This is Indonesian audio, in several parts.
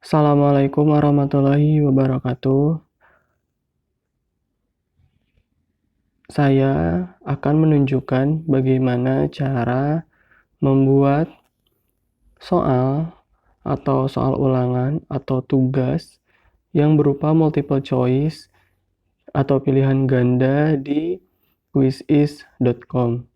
Assalamualaikum warahmatullahi wabarakatuh. Saya akan menunjukkan bagaimana cara membuat soal atau soal ulangan atau tugas yang berupa multiple choice atau pilihan ganda di quizizz.com.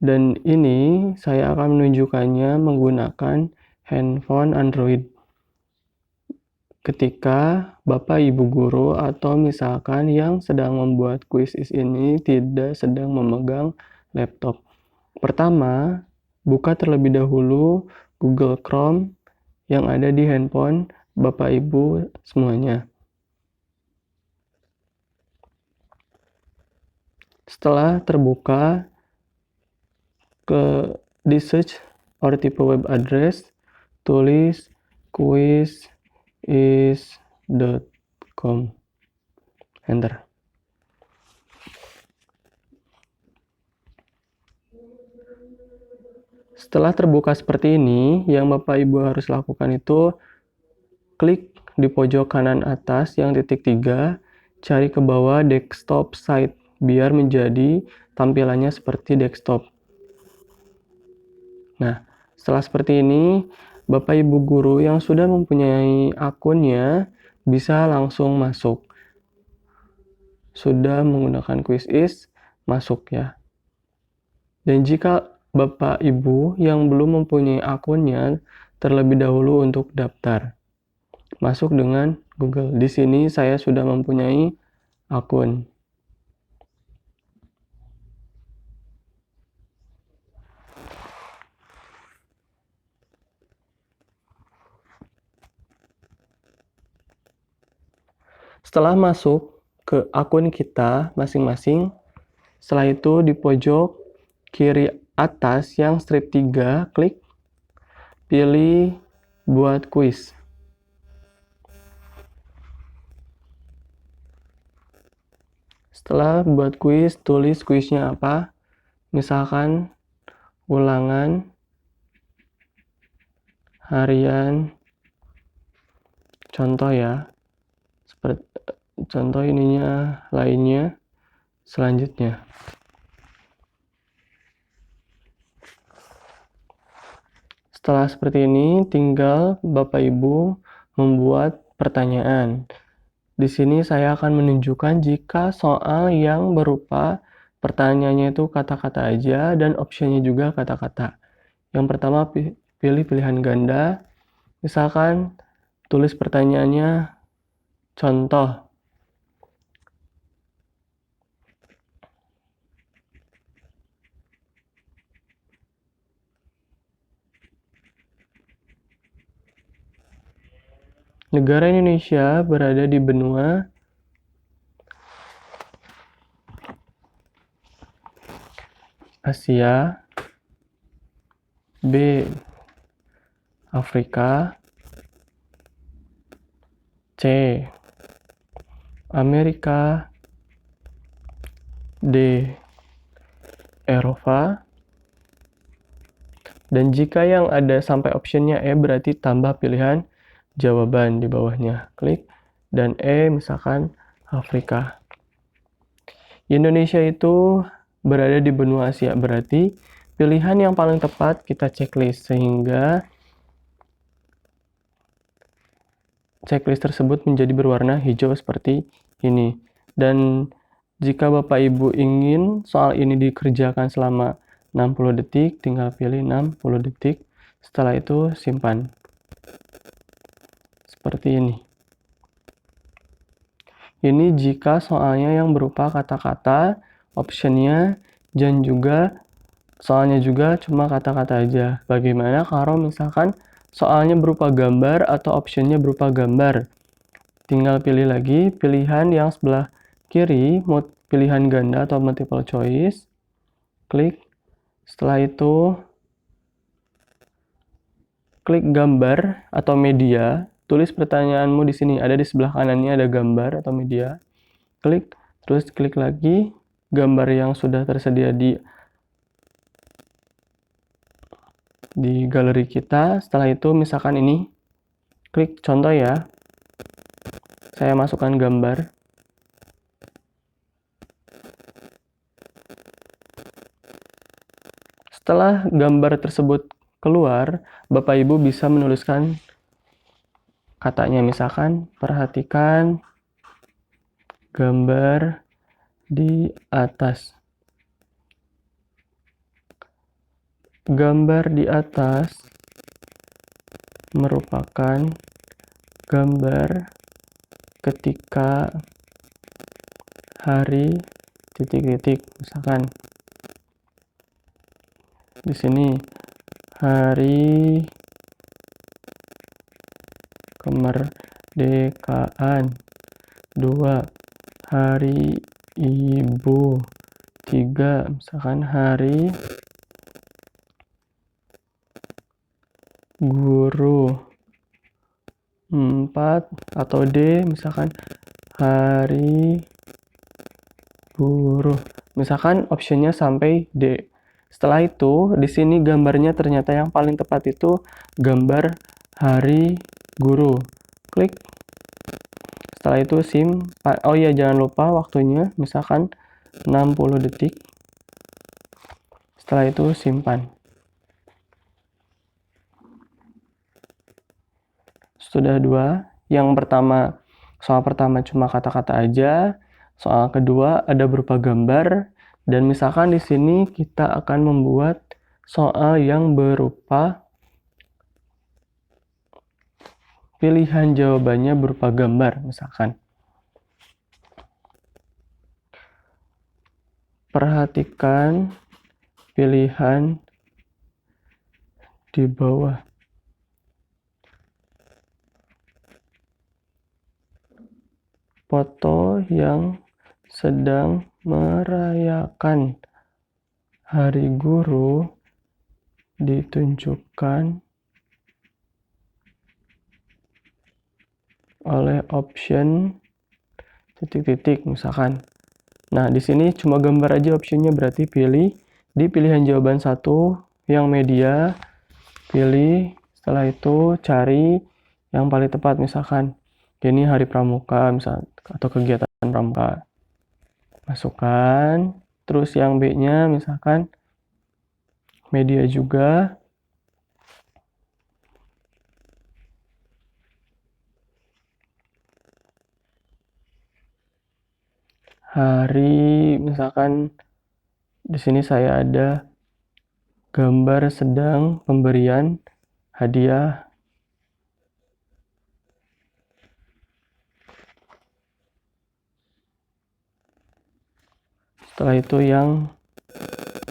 Dan ini saya akan menunjukkannya menggunakan handphone Android. Ketika Bapak Ibu guru atau misalkan yang sedang membuat quizizz ini tidak sedang memegang laptop. Pertama, buka terlebih dahulu Google Chrome yang ada di handphone Bapak Ibu semuanya. Setelah terbuka di search or tipe web address, tulis quizizz.com. Enter. Setelah terbuka seperti ini, yang Bapak Ibu harus lakukan itu klik di pojok kanan atas yang titik 3, cari ke bawah desktop site biar menjadi tampilannya seperti desktop. Nah, setelah seperti ini, Bapak Ibu guru yang sudah mempunyai akunnya bisa langsung masuk. Sudah menggunakan quizizz, masuk ya. Dan jika Bapak Ibu yang belum mempunyai akunnya, terlebih dahulu untuk daftar. Masuk dengan Google. Di sini saya sudah mempunyai akun. Setelah masuk ke akun kita masing-masing, setelah itu di pojok kiri atas yang strip 3, klik pilih buat quiz. Setelah buat quiz, tulis quiznya apa. Misalkan ulangan harian, contoh ya. Seperti contoh ininya lainnya selanjutnya. Setelah seperti ini, tinggal Bapak Ibu membuat pertanyaan. Di sini saya akan menunjukkan jika soal yang berupa pertanyaannya itu kata-kata aja dan optionnya juga kata-kata. Yang pertama pilih pilihan ganda. Misalkan tulis pertanyaannya contoh. Negara Indonesia berada di benua Asia, B. Afrika, C. Amerika, D. Eropa. Dan jika yang ada sampai optionnya E berarti tambah pilihan jawaban di bawahnya. Klik dan E misalkan Afrika. Indonesia itu berada di benua Asia, berarti pilihan yang paling tepat kita checklist sehingga checklist tersebut menjadi berwarna hijau seperti ini. Dan jika Bapak Ibu ingin soal ini dikerjakan selama 60 detik, tinggal pilih 60 detik. Setelah itu simpan. Seperti ini. Ini jika soalnya yang berupa kata-kata, optionnya, dan juga soalnya juga cuma kata-kata aja. Bagaimana kalau misalkan soalnya berupa gambar atau optionnya berupa gambar? Tinggal pilih lagi pilihan yang sebelah kiri, pilihan ganda atau multiple choice. Klik. Setelah itu, klik gambar atau media. Tulis pertanyaanmu di sini. Ada di sebelah kanannya ada gambar atau media. Klik. Terus klik lagi gambar yang sudah tersedia di galeri kita. Setelah itu misalkan ini. Klik contoh ya. Saya masukkan gambar. Setelah gambar tersebut keluar, Bapak Ibu bisa menuliskan katanya, misalkan perhatikan gambar di atas. Gambar di atas merupakan gambar ketika hari titik-titik. Misalkan di sini hari kemerdekaan, 2 hari ibu, 3 misalkan hari guru, 4 atau D misalkan hari buruh. Misalkan optionnya sampai D. Setelah itu di sini gambarnya ternyata yang paling tepat itu gambar hari guru. Klik. Setelah itu simpan. Oh iya, jangan lupa waktunya, misalkan 60 detik. Setelah itu simpan. Sudah 2. Yang pertama, soal pertama cuma kata-kata aja. Soal kedua ada berupa gambar. Dan misalkan di sini kita akan membuat soal yang berupa pilihan jawabannya berupa gambar. Misalkan, perhatikan pilihan di bawah. Foto yang sedang merayakan hari guru ditunjukkan oleh option titik-titik misalkan. Nah, di sini cuma gambar aja optionnya, berarti pilih di pilihan jawaban 1 yang media, pilih, setelah itu cari yang paling tepat, misalkan ini hari pramuka misal atau kegiatan pramuka. Masukkan, terus yang B-nya misalkan media juga. Hari, misalkan di sini saya ada gambar sedang pemberian hadiah. Setelah itu yang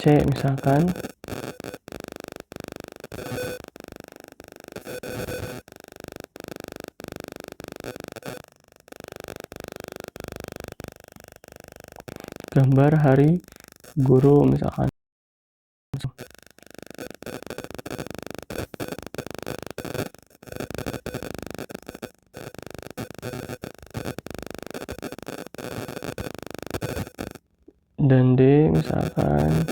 C misalkan gambar hari guru misalkan. Dan D misalkan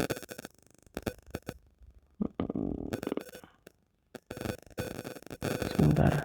sebentar.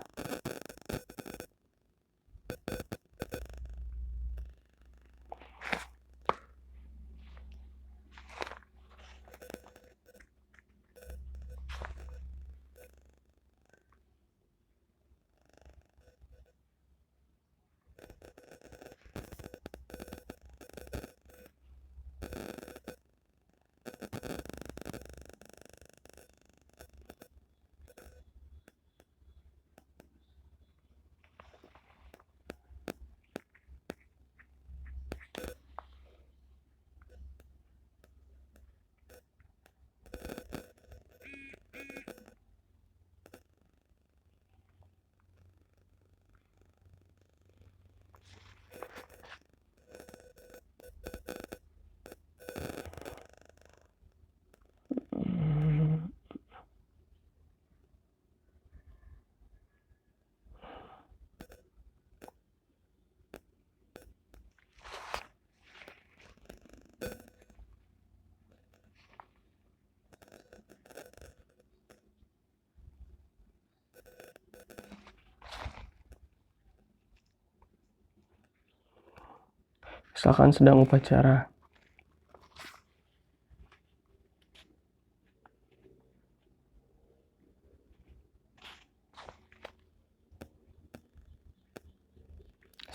misalkan sedang upacara.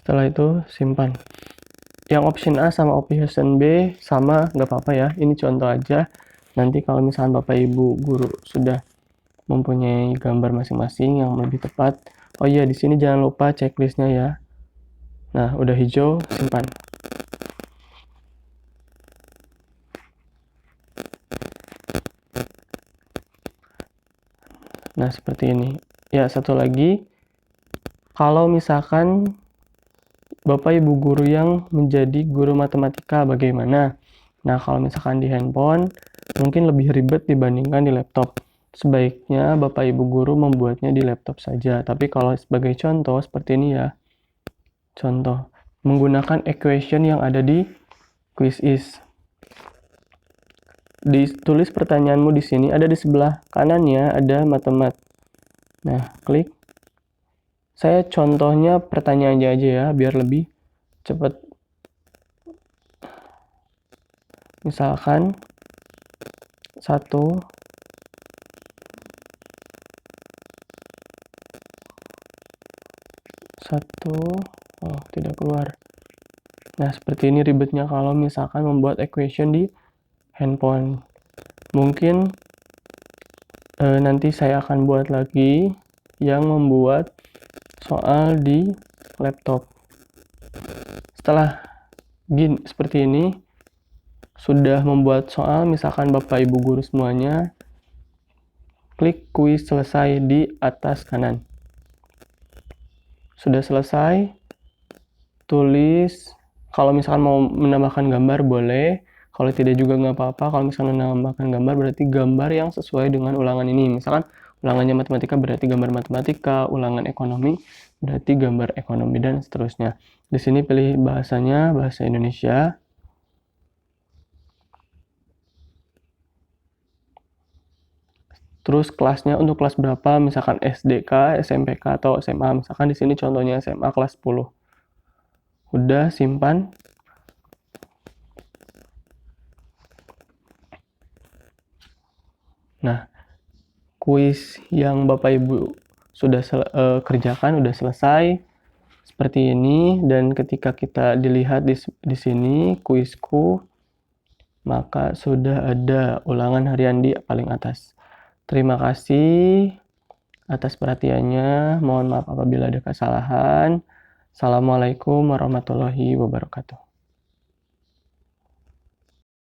Setelah itu simpan. Yang option A sama option B sama, nggak apa-apa ya. Ini contoh aja. Nanti kalau misalkan Bapak Ibu guru sudah mempunyai gambar masing-masing yang lebih tepat. Oh iya, di sini jangan lupa checklistnya ya. Nah, udah hijau, simpan. Nah, seperti ini. Ya, satu lagi. Kalau misalkan Bapak Ibu guru yang menjadi guru matematika bagaimana? Nah, kalau misalkan di handphone mungkin lebih ribet dibandingkan di laptop. Sebaiknya Bapak Ibu guru membuatnya di laptop saja. Tapi kalau sebagai contoh seperti ini ya. Contoh, menggunakan equation yang ada di Quizizz. Ditulis pertanyaanmu di sini, ada di sebelah kanannya ada matemat. Nah, klik. Saya contohnya pertanyaannya aja ya, biar lebih cepat. Misalkan 1 oh tidak keluar. Nah, seperti ini ribetnya kalau misalkan membuat equation di handphone. Mungkin nanti saya akan buat lagi yang membuat soal di laptop. Setelah seperti ini, sudah membuat soal, misalkan Bapak Ibu guru semuanya, klik kuis selesai di atas kanan. Sudah selesai, tulis. Kalau misalkan mau menambahkan gambar boleh, kalau tidak juga nggak apa-apa. Kalau misalkan menambahkan gambar berarti gambar yang sesuai dengan ulangan ini. Misalkan ulangannya matematika berarti gambar matematika, ulangan ekonomi berarti gambar ekonomi, dan seterusnya. Di sini pilih bahasanya bahasa Indonesia. Terus kelasnya untuk kelas berapa, misalkan SDK, SMPK, atau SMA. Misalkan di sini contohnya SMA kelas 10. Udah, simpan. Nah, kuis yang Bapak Ibu sudah kerjakan udah selesai seperti ini, dan ketika kita dilihat di sini kuisku, maka sudah ada ulangan harian di paling atas. Terima kasih atas perhatiannya. Mohon maaf apabila ada kesalahan. Assalamualaikum warahmatullahi wabarakatuh.